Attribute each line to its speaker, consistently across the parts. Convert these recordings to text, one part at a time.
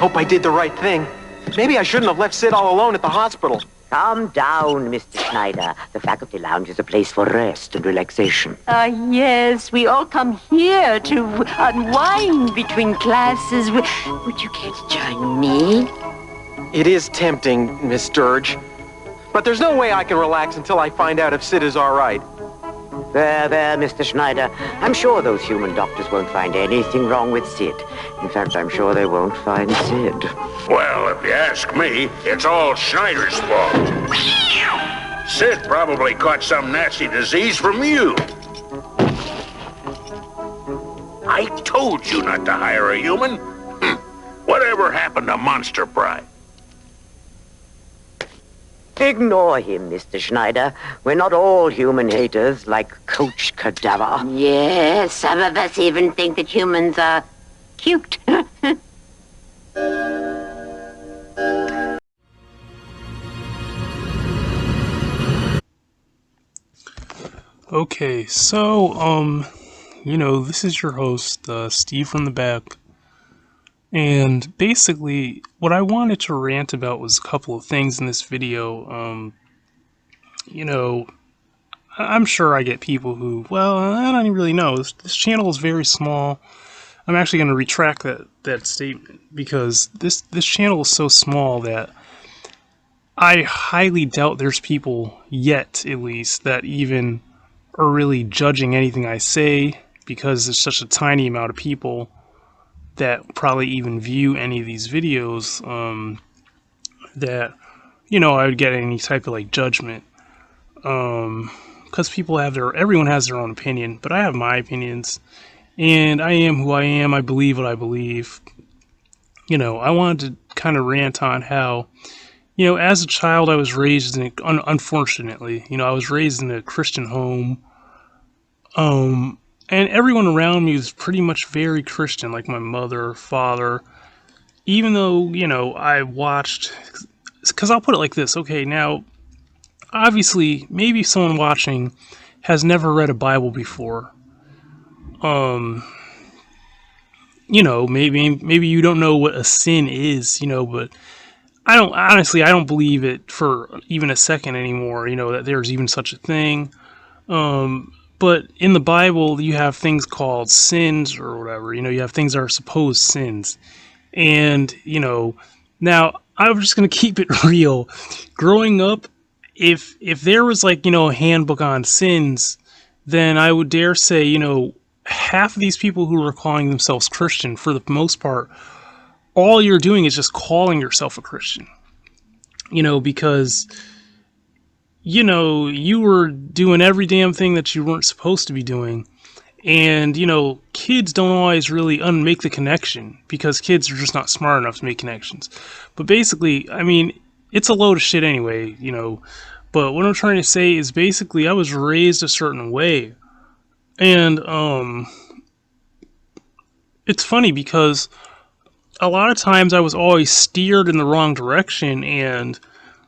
Speaker 1: hope I did the right thing. Maybe I shouldn't have left Sid all alone at the hospital.
Speaker 2: Calm down, Mr. Schneider. The faculty lounge is a place for rest and relaxation.
Speaker 3: Yes, we all come here to unwind between classes. Would you care to join me?
Speaker 1: It is tempting, Miss Sturge. But there's no way I can relax until I find out if Sid is all right.
Speaker 2: There, Mr. Schneider. I'm sure those human doctors won't find anything wrong with Sid. In fact, I'm sure they won't find Sid.
Speaker 4: Well, if you ask me, it's all Schneider's fault. Sid probably caught some nasty disease from you. I told you not to hire a human. Whatever happened to Monster Pride?
Speaker 2: Ignore him, Mr. Schneider. We're not all human haters like Coach Cadaver.
Speaker 3: Yes, some of us even think that humans are cute.
Speaker 5: Okay, so, this is your host, Steve from the back. And basically, what I wanted to rant about was a couple of things in this video. I'm sure I get people who, well, I don't really know. This channel is very small. I'm actually going to retract that statement because this channel is so small that I highly doubt there's people yet, at least, that even are really judging anything I say because there's such a tiny amount of people that probably even view any of these videos, that, I would get any type of, like, judgment, because everyone has their own opinion, but I have my opinions, and I am who I am, I believe what I believe. I wanted to kind of rant on how, as a child I was raised in, unfortunately, I was raised in a Christian home, and everyone around me was pretty much very Christian, like my mother, father, even though, I watched, because I'll put it like this, okay, now, obviously, maybe someone watching has never read a Bible before, maybe you don't know what a sin is, but I don't believe it for even a second anymore, that there's even such a thing, but in the Bible, you have things called sins or whatever. You have things that are supposed sins. And, now I'm just going to keep it real. Growing up, if there was like, a handbook on sins, then I would dare say, half of these people who are calling themselves Christian, for the most part, all you're doing is just calling yourself a Christian. Because you were doing every damn thing that you weren't supposed to be doing. And, kids don't always really make the connection because kids are just not smart enough to make connections. But basically, it's a load of shit anyway, But what I'm trying to say is basically I was raised a certain way. And, it's funny because a lot of times I was always steered in the wrong direction, and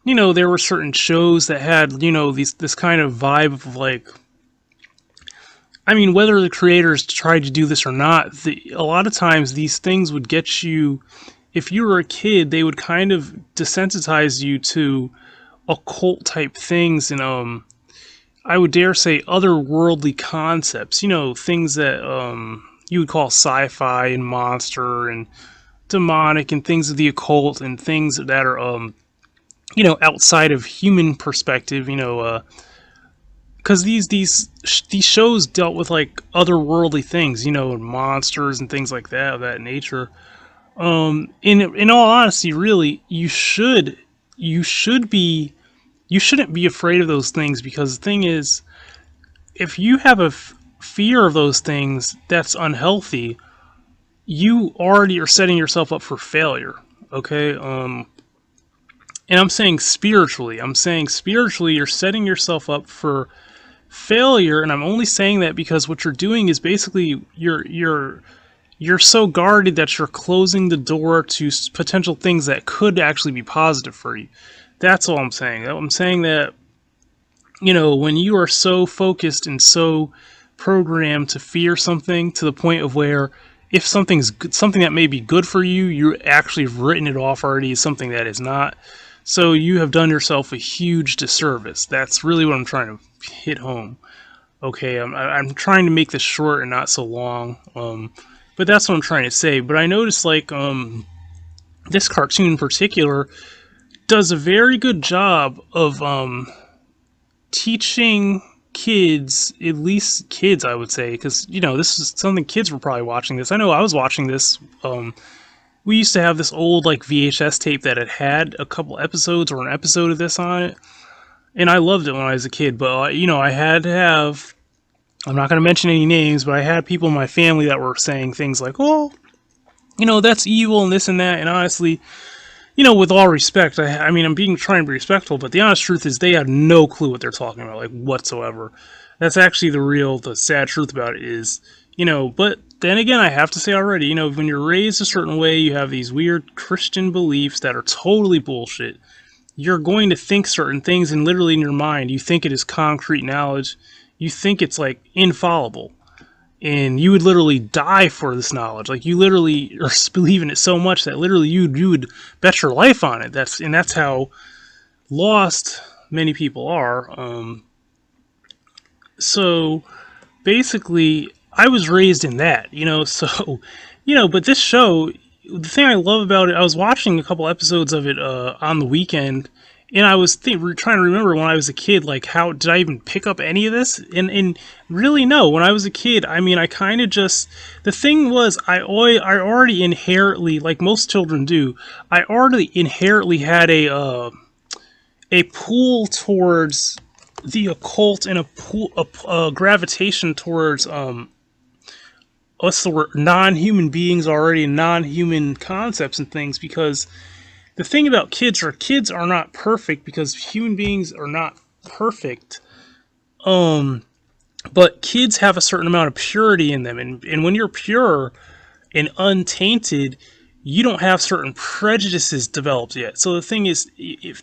Speaker 5: there were certain shows that had, this kind of vibe of like, whether the creators tried to do this or not, a lot of times these things would get you, if you were a kid, they would kind of desensitize you to occult type things and, I would dare say otherworldly concepts, things that, you would call sci-fi and monster and demonic and things of the occult and things that are, outside of human perspective, because these shows dealt with like otherworldly things, monsters and things like that, of that nature. In all honesty, really, you shouldn't be afraid of those things, because the thing is, if you have a fear of those things that's unhealthy, you already are setting yourself up for failure. Okay, and I'm saying spiritually. You're setting yourself up for failure, and I'm only saying that because what you're doing is basically you're so guarded that you're closing the door to potential things that could actually be positive for you. That's all I'm saying. I'm saying that, when you are so focused and so programmed to fear something to the point of where if something's something that may be good for you, you actually have written it off already as something that is not. So you have done yourself a huge disservice. That's really what I'm trying to hit home. Okay, I'm trying to make this short and not so long. But that's what I'm trying to say. But I noticed like this cartoon in particular does a very good job of teaching kids, at least kids, I would say, because this is something kids were probably watching this. I know I was watching this. We used to have this old like VHS tape that had a couple episodes or an episode of this on it, and I loved it when I was a kid. But I had to have. I'm not going to mention any names, but I had people in my family that were saying things like, "Oh, that's evil and this and that." And honestly, with all respect, I mean, I'm trying to be respectful, but the honest truth is they have no clue what they're talking about, like, whatsoever. That's actually the sad truth about it is, but then again, I have to say already, when you're raised a certain way, you have these weird Christian beliefs that are totally bullshit. You're going to think certain things, and literally in your mind, you think it is concrete knowledge. You think it's, like, infallible. And you would literally die for this knowledge. Like, you literally believe in it so much that literally you would bet your life on it. That's how lost many people are. So basically, I was raised in that, so, but this show, the thing I love about it, I was watching a couple episodes of it on the weekend, and I was trying to remember when I was a kid, like, how did I even pick up any of this? And really, no. When I was a kid, I mean, I kind of just... The thing was, I already inherently, like most children do, I already inherently had a pull towards the occult and a gravitation towards, what's the word? Non-human beings already, and non-human concepts and things, because... The thing about kids are not perfect because human beings are not perfect. But kids have a certain amount of purity in them. And when you're pure and untainted, you don't have certain prejudices developed yet. So the thing is,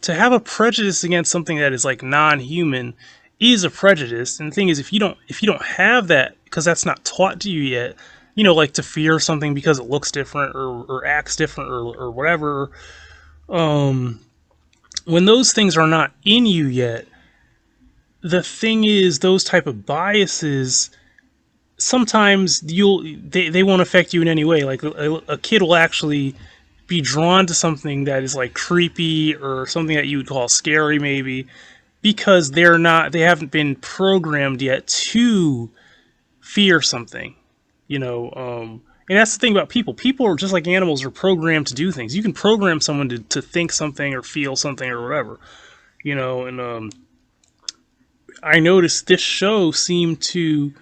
Speaker 5: to have a prejudice against something that is like non-human is a prejudice. And the thing is, if you don't have that, because that's not taught to you yet, like to fear something because it looks different or acts different or whatever. When those things are not in you yet, the thing is, those type of biases, sometimes they won't affect you in any way. Like a kid will actually be drawn to something that is like creepy or something that you would call scary maybe, because they haven't been programmed yet to fear something, and that's the thing about people. People are just like animals, are programmed to do things. You can program someone to think something or feel something or whatever, and I noticed this show seemed to,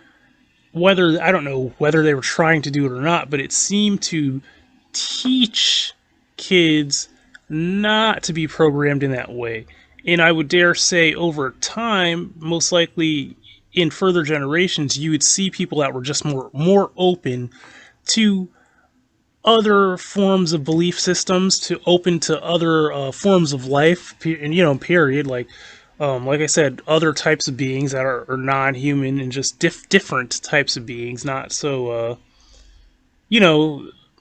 Speaker 5: I don't know whether they were trying to do it or not, but it seemed to teach kids not to be programmed in that way. And I would dare say over time, most likely in further generations, you would see people that were just more open to other forms of belief systems, to open to other forms of life, and period. Like I said, other types of beings that are non-human and just different types of beings, not so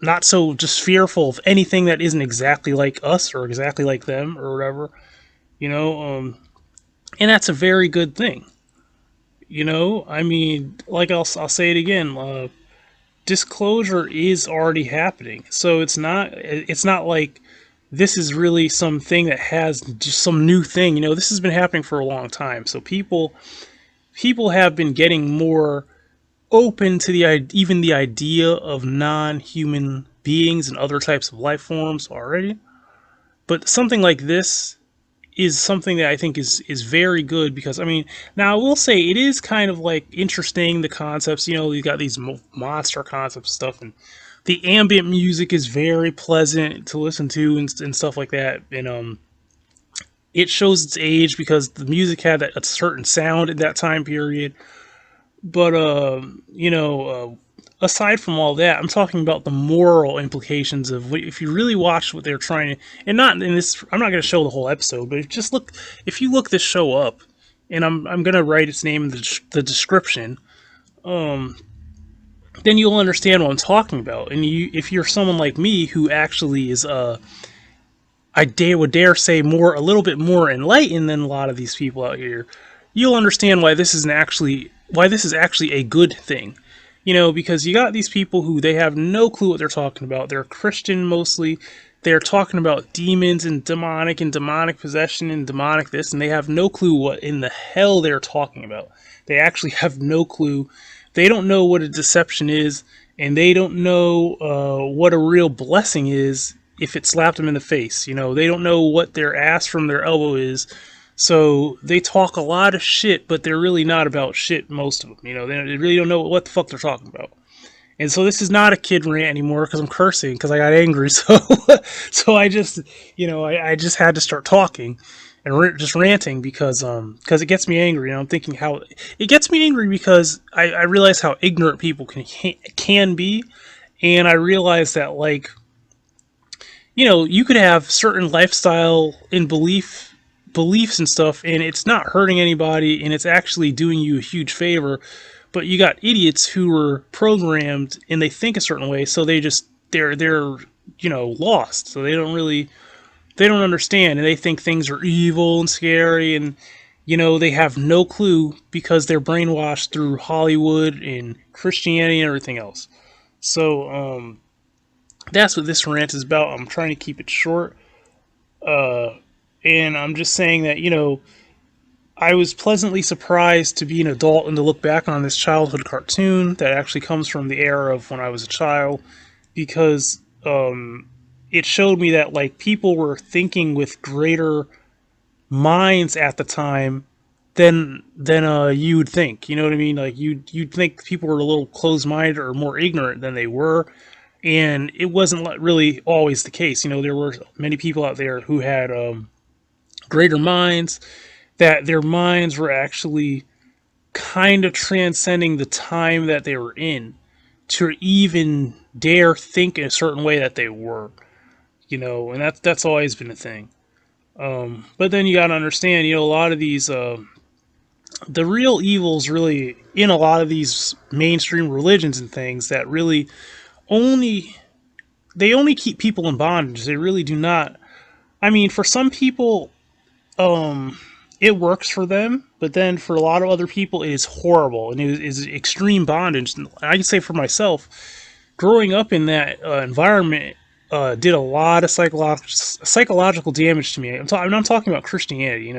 Speaker 5: not so just fearful of anything that isn't exactly like us or exactly like them or whatever, and that's a very good thing. I mean, like I'll say it again. Disclosure is already happening, so it's not like this is really something that has just some new thing. This has been happening for a long time. So people have been getting more open to even the idea of non-human beings and other types of life forms already. But something like this is something that I think is very good, because, I mean, now I will say it is kind of like interesting, the concepts, you got these monster concept stuff, and the ambient music is very pleasant to listen to and stuff like that, and it shows its age because the music had a certain sound in that time period. But aside from all that, I'm talking about the moral implications of if you really watch what they're trying to, and not in this. I'm not going to show the whole episode, but if you look this show up, and I'm going to write its name in the description. then you'll understand what I'm talking about. And if you're someone like me who actually is, would dare say a little bit more enlightened than a lot of these people out here, you'll understand why this is actually a good thing. Because you got these people who they have no clue what they're talking about. They're Christian mostly. They're talking about demons and demonic possession and demonic this, and they have no clue what in the hell they're talking about. They actually have no clue. They don't know what a deception is, and they don't know what a real blessing is if it slapped them in the face. They don't know what their ass from their elbow is. So they talk a lot of shit, but they're really not about shit, most of them. They really don't know what the fuck they're talking about. And so this is not a kid rant anymore because I'm cursing because I got angry. So I just, I just had to start talking and just ranting because it gets me angry. And I'm thinking how it gets me angry because I realize how ignorant people can be. And I realize that, like, you could have certain lifestyle and beliefs and stuff, and it's not hurting anybody, and it's actually doing you a huge favor. But you got idiots who were programmed and they think a certain way, so they're lost. So they don't understand, and they think things are evil and scary, and they have no clue because they're brainwashed through Hollywood and Christianity and everything else. So that's what this rant is about. I'm trying to keep it short. And I'm just saying that, I was pleasantly surprised to be an adult and to look back on this childhood cartoon that actually comes from the era of when I was a child, because it showed me that, like, people were thinking with greater minds at the time than you would think. You know what I mean? Like, you'd think people were a little closed-minded or more ignorant than they were, and it wasn't really always the case. There were many people out there who had greater minds, that their minds were actually kind of transcending the time that they were in to even dare think in a certain way that they were, and that's always been a thing. But then you got to understand, a lot of these, the real evils really in a lot of these mainstream religions and things that really only keep people in bondage. They really do not. I mean, for some people, it works for them, but then for a lot of other people, it is horrible and it is extreme bondage. And I can say for myself, growing up in that environment did a lot of psychological damage to me. I'm not talking about Christianity.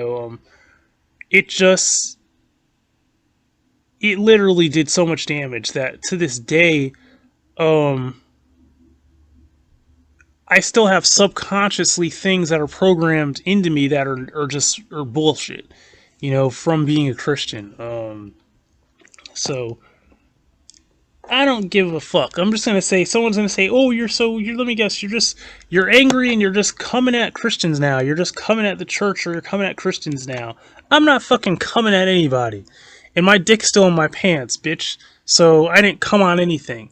Speaker 5: It literally did so much damage that to this day, I still have subconsciously things that are programmed into me that are bullshit, from being a Christian. So I don't give a fuck. I'm just gonna say, someone's gonna say, "Oh, let me guess, you're angry and you're just coming at Christians now. You're just coming at the church, or you're coming at Christians now." I'm not fucking coming at anybody, and my dick's still in my pants, bitch. So I didn't come on anything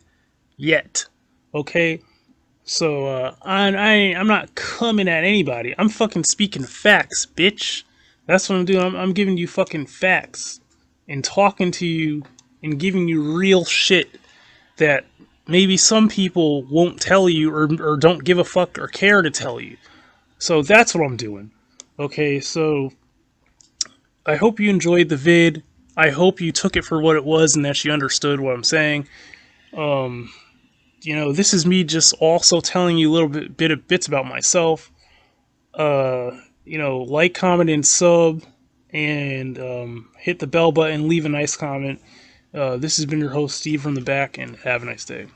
Speaker 5: yet. Okay. So, I'm not coming at anybody. I'm fucking speaking facts, bitch. That's what I'm doing. I'm giving you fucking facts. And talking to you and giving you real shit that maybe some people won't tell you or don't give a fuck or care to tell you. So that's what I'm doing. Okay, so I hope you enjoyed the vid. I hope you took it for what it was and that you understood what I'm saying. This is me just also telling you a little bits about myself. Like, comment, and sub, and hit the bell button, leave a nice comment. This has been your host, Steve from the back, and have a nice day.